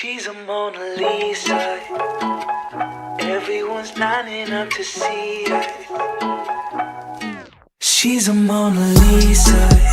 She's a Mona Lisa. Everyone's lining up to see her. She's a Mona Lisa.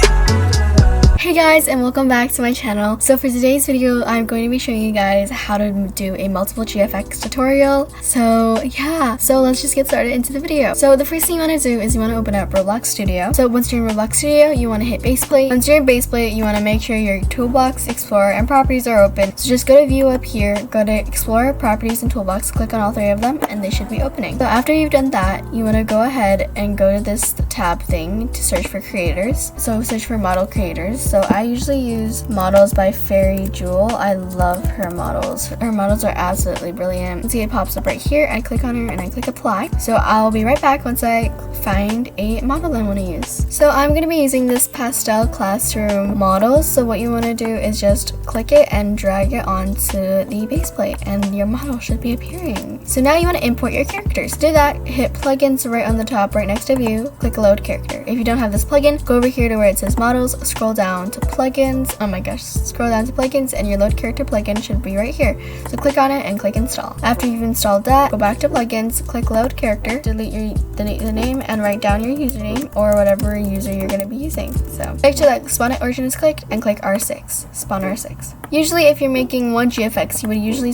Hey guys, and welcome back to my channel. So for today's video, I'm going to be showing you guys how to do a multiple GFX tutorial. So yeah, so let's just get started into the video. So the first thing you want to do is you want to open up Roblox Studio. So once you're in Roblox Studio, you want to hit base plate. Once you're in base plate, you want to make sure your toolbox, explorer, and properties are open. So just go to view up here, go to explorer, properties, and toolbox, click on all three of them, and they should be opening. So after you've done that, you want to go ahead and go to this tab thing to search for creators. So search for model creators. So I usually use models by Fairy Jewel. I love her models. Her models are absolutely brilliant. See, it pops up right here. I click on her and I click apply. So I'll be right back once I find a model I want to use. So I'm going to be using this pastel classroom model. So what you want to do is just click it and drag it onto the base plate and your model should be appearing. So now you want to import your characters. To do that, hit plugins right on the top right next to view, click load character. If you don't have this plugin, go over here to where it says models, scroll down to plugins. Oh my gosh, scroll down to plugins and your load character plugin should be right here. So click on it and click install. After you've installed that, go back to plugins, click load character, delete the name and write down your username or whatever user you're going to be using. So make sure that spawn at origin is clicked and click R6, spawn R6. Usually if you're making one GFX, you would usually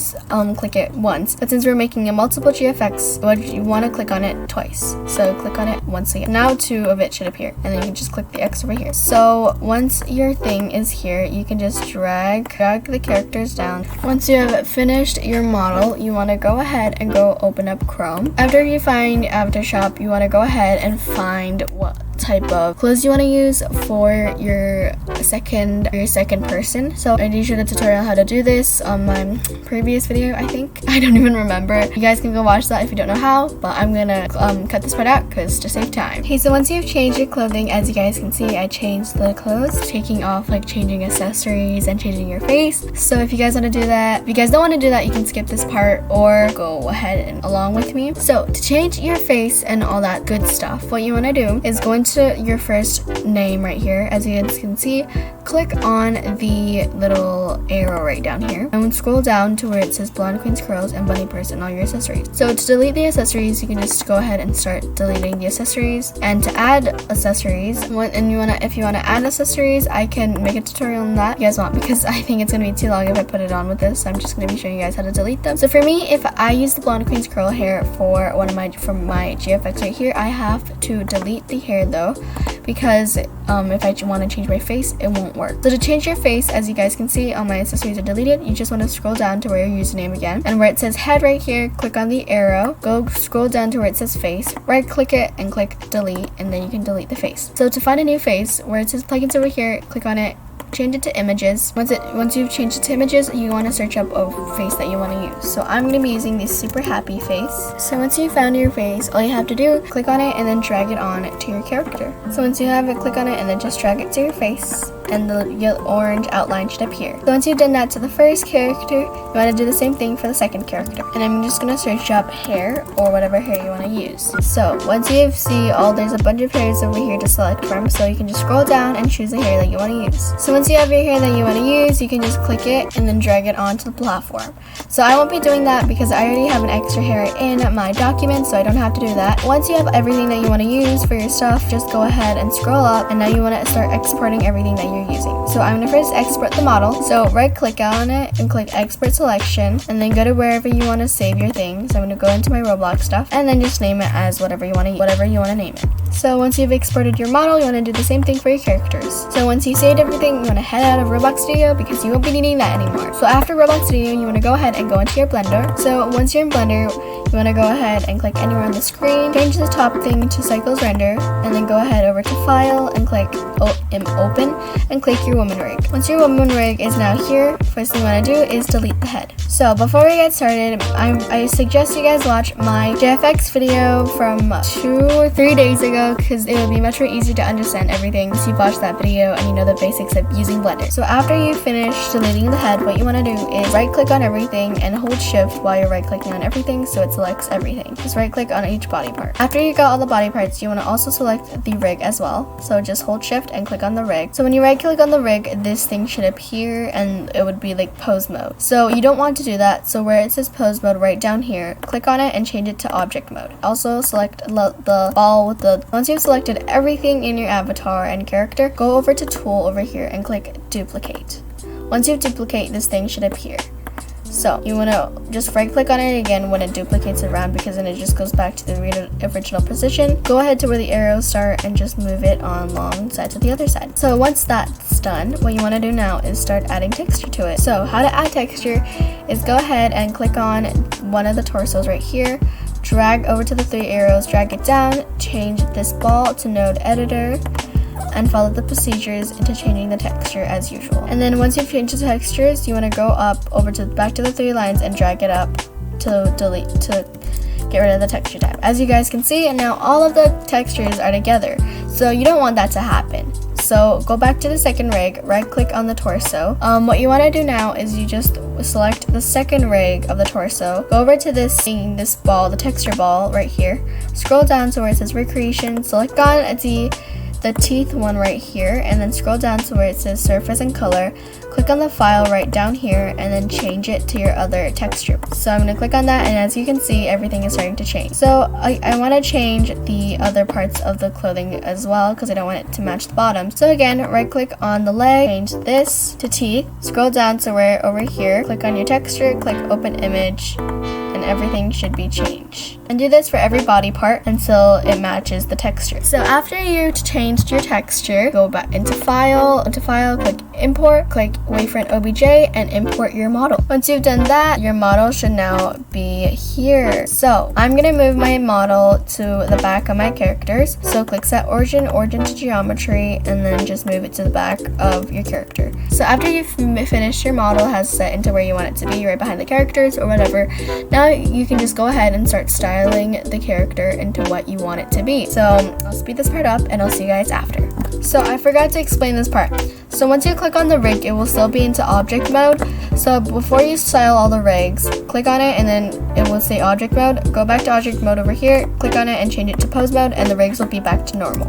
click it once, but since we're making a multiple GFX, you want to click on it twice. So click on it once again. Now two of it should appear and then you can just click the X over here. So once your thing is here, you can just drag the characters down. Once you have finished your model, you want to go ahead and go open up Chrome. After you find Avatar Shop, you want to go ahead and find what type of clothes you want to use for your second person. So I did show a tutorial on how to do this on my previous video, I think. I don't even remember. You guys can go watch that if you don't know how, but I'm gonna cut this part out because to save time. Okay, so once you've changed your clothing, as you guys can see, I changed the clothes, taking off like changing accessories and changing your face. So if you guys want to do that, if you guys don't want to do that, you can skip this part or go ahead and along with me. So to change your face and all that good stuff, what you want to do is go into your first name right here. As you guys can see, click on the little arrow right down here and scroll down to where it says blonde queen's curls and bunny purse and all your accessories. So to delete the accessories, you can just go ahead and start deleting the accessories. And to add accessories, if you want to add accessories, I can make a tutorial on that if you guys want, because I think it's going to be too long if I put it on with this. I'm just going to be showing you guys how to delete them. So for me, if I use the blonde queen's curl hair for from my GFX right here, I have to delete the hair though, because if I want to change my face, it won't work. So to change your face, as you guys can see, all my accessories are deleted. You just want to scroll down to where your username again, and where it says head right here, click on the arrow, go scroll down to where it says face, right click it and click delete, and then you can delete the face. So to find a new face, where it says plugins over here, click on it, change it to images. Once you've changed it to images, you want to search up a face that you want to use. So I'm going to be using this super happy face. So once you found your face, all you have to do, click on it and then drag it on to your character. So once you have it, click on it and then just drag it to your face, and the yellow orange outline should appear. So once you've done that to the first character, you want to do the same thing for the second character. And I'm just going to search up hair or whatever hair you want to use. So once you see there's a bunch of hairs over here to select from, so you can just scroll down and choose the hair that you want to use. So once you have your hair that you want to use, you can just click it and then drag it onto the platform. So I won't be doing that because I already have an extra hair in my document, so I don't have to do that. Once you have everything that you want to use for your stuff, just go ahead and scroll up, and now you want to start exporting everything that you're using. So I'm going to first export the model. So right click on it and click export selection, and then go to wherever you want to save your thing. So I'm going to go into my Roblox stuff and then just name it as whatever you want to name it. So once you've exported your model, you want to do the same thing for your characters. So once you saved everything, you want to head out of Roblox Studio because you won't be needing that anymore. So after Roblox Studio, you want to go ahead and go into your Blender. So once you're in Blender, you want to go ahead and click anywhere on the screen, change the top thing to Cycles Render, and then go ahead over to File and click Open and click your woman rig. Once your woman rig is now here, first thing you want to do is delete the head. So before we get started, I suggest you guys watch my GFX video from 2 or 3 days ago, because it would be much more easier to understand everything once you've watched that video and you know the basics of using Blender. So after you finish deleting the head, what you want to do is right click on everything and hold shift while you're right clicking on everything so it selects everything. Just right click on each body part. After you got all the body parts, you want to also select the rig as well. So just hold shift and click on the rig. So when you right right click on the rig, this thing should appear and it would be like pose mode. So you don't want to do that. So where it says pose mode right down here, click on it and change it to object mode. Also select the ball with the, once you've selected everything in your avatar and character, go over to tool over here and click duplicate. Once you duplicate, this thing should appear. So you want to just right click on it again when it duplicates around, because then it just goes back to the original position. Go ahead to where the arrows start and just move it on alongside to the other side. So once that's done, what you want to do now is start adding texture to it. So how to add texture is go ahead and click on one of the torsos right here, drag over to the 3 arrows, drag it down, change this ball to node editor, and follow the procedures into changing the texture as usual. And then once you've changed the textures, you want to go up over to back to the 3 lines and drag it up to get rid of the texture type. As you guys can see, and now all of the textures are together. So you don't want that to happen. So go back to the second rig, right click on the torso. What you want to do now is you just select the second rig of the torso, go over to this ball, the texture ball right here, scroll down to where it says recreation, select on the teeth one right here, and then scroll down to where it says surface and color, click on the file right down here, and then change it to your other texture. So I'm going to click on that, and as you can see, everything is starting to change. So I want to change the other parts of the clothing as well, because I don't want it to match the bottom. So again, right click on the leg, change this to teeth, scroll down to where over here, click on your texture, click open image, and everything should be changed. And do this for every body part until it matches the texture. So after you've changed your texture, go back into file, click import, click wavefront OBJ, and import your model. Once you've done that, your model should now be here. So I'm gonna move my model to the back of my characters. So click set origin to geometry, and then just move it to the back of your character. So after you've finished your model has set into where you want it to be, right behind the characters or whatever, now you can just go ahead and start styling the character into what you want it to be. So I'll speed this part up and I'll see you guys after. So I forgot to explain this part. So once you click on the rig, it will still be into object mode. So before you style all the rigs, click on it and then it will say object mode. Go back to object mode over here, click on it and change it to pose mode, and the rigs will be back to normal.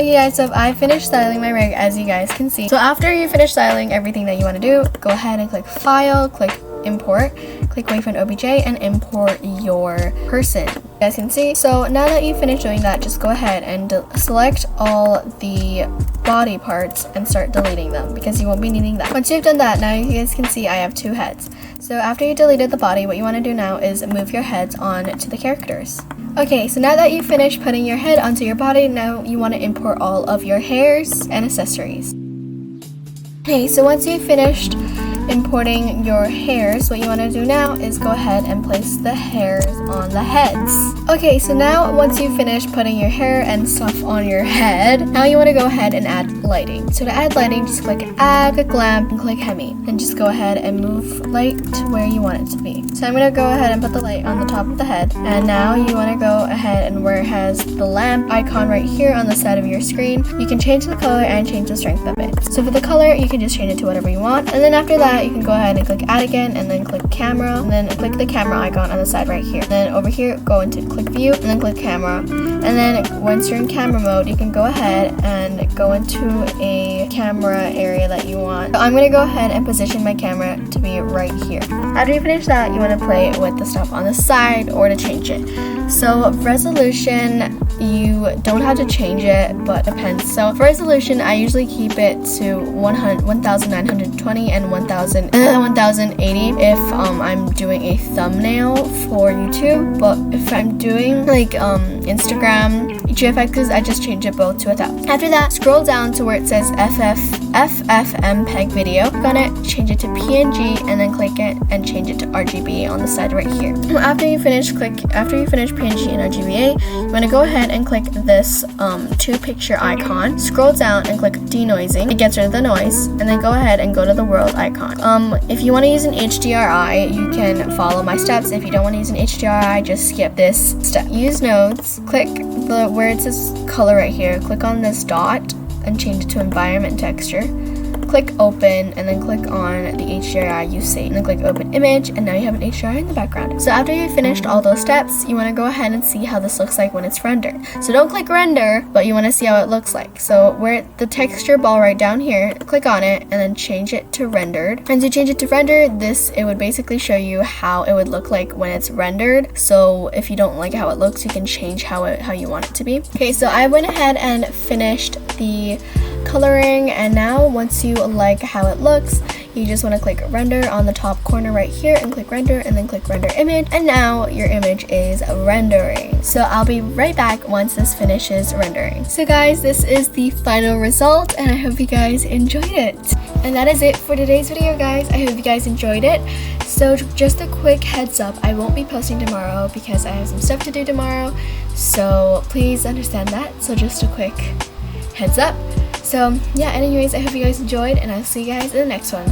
Okay guys, so I finished styling my rig, as you guys can see. So after you finish styling everything that you want to do, go ahead and click file, click import, click wavefront OBJ, and import your person. You guys can see. So now that you finish doing that, just go ahead and select all the body parts and start deleting them, because you won't be needing that. Once you've done that, now you guys can see I have 2 heads. So after you deleted the body, what you want to do now is move your heads on to the characters. Okay, so now that you finished putting your head onto your body, now you want to import all of your hairs and accessories. Okay, so once you've finished importing your hairs, what you want to do now is go ahead and place the hairs on the heads. Okay, so now once you've finished putting your hair and stuff on your head, now you want to go ahead and add lighting. So to add lighting, just click add, click lamp, and click hemi, and just go ahead and move light to where you want it to be. So I'm going to go ahead and put the light on the top of the head, and now you want to go ahead and where it has the lamp icon right here on the side of your screen, you can change the color and change the strength of it. So for the color, you can just change it to whatever you want, and then after that you can go ahead and click add again, and then click camera, and then click the camera icon on the side right here. Then over here, go into click view, and then click camera, and then once you're in camera mode, you can go ahead and go into a camera area that you want. So I'm going to go ahead and position my camera to be right here. After you finish that, you want to play with the stuff on the side or to change it. So resolution, you don't have to change it, but depends. So for resolution, I usually keep it to 1920 and 1080 if I'm doing a thumbnail for YouTube. But if I'm doing like Instagram GFXs, I just change it both to 1000. After that, scroll down to where it says FFmpeg video. Click on it, change it to PNG, and then click it and change it to RGB on the side right here. After you finish PNG and RGBA, you want to go ahead and click this 2-picture icon. Scroll down and click denoising. It gets rid of the noise, and then go ahead and go to the world icon. If you want to use an HDRI, you can follow my steps. If you don't want to use an HDRI, just skip this step. Use nodes. Click where it says color right here. Click on this dot and change it to environment texture. Click open, and then click on the HDRI you saved, and then click open image, and now you have an HDRI in the background. So after you've finished all those steps, you want to go ahead and see how this looks like when it's rendered. So don't click render, but you want to see how it looks like. So where the texture ball right down here, click on it and then change it to rendered. And to change it to rendered, it would basically show you how it would look like when it's rendered. So if you don't like how it looks, you can change how you want it to be. Okay, so I went ahead and finished the coloring, and now once you like how it looks, you just want to click render on the top corner right here and click render, and then click render image, and now your image is rendering. So I'll be right back once this finishes rendering. So guys, this is the final result, and I hope you guys enjoyed it. And that is it for today's video, guys. I hope you guys enjoyed it. So just a quick heads up, I won't be posting tomorrow because I have some stuff to do tomorrow, so please understand that. So just a quick heads up. So yeah, anyways, I hope you guys enjoyed, and I'll see you guys in the next one.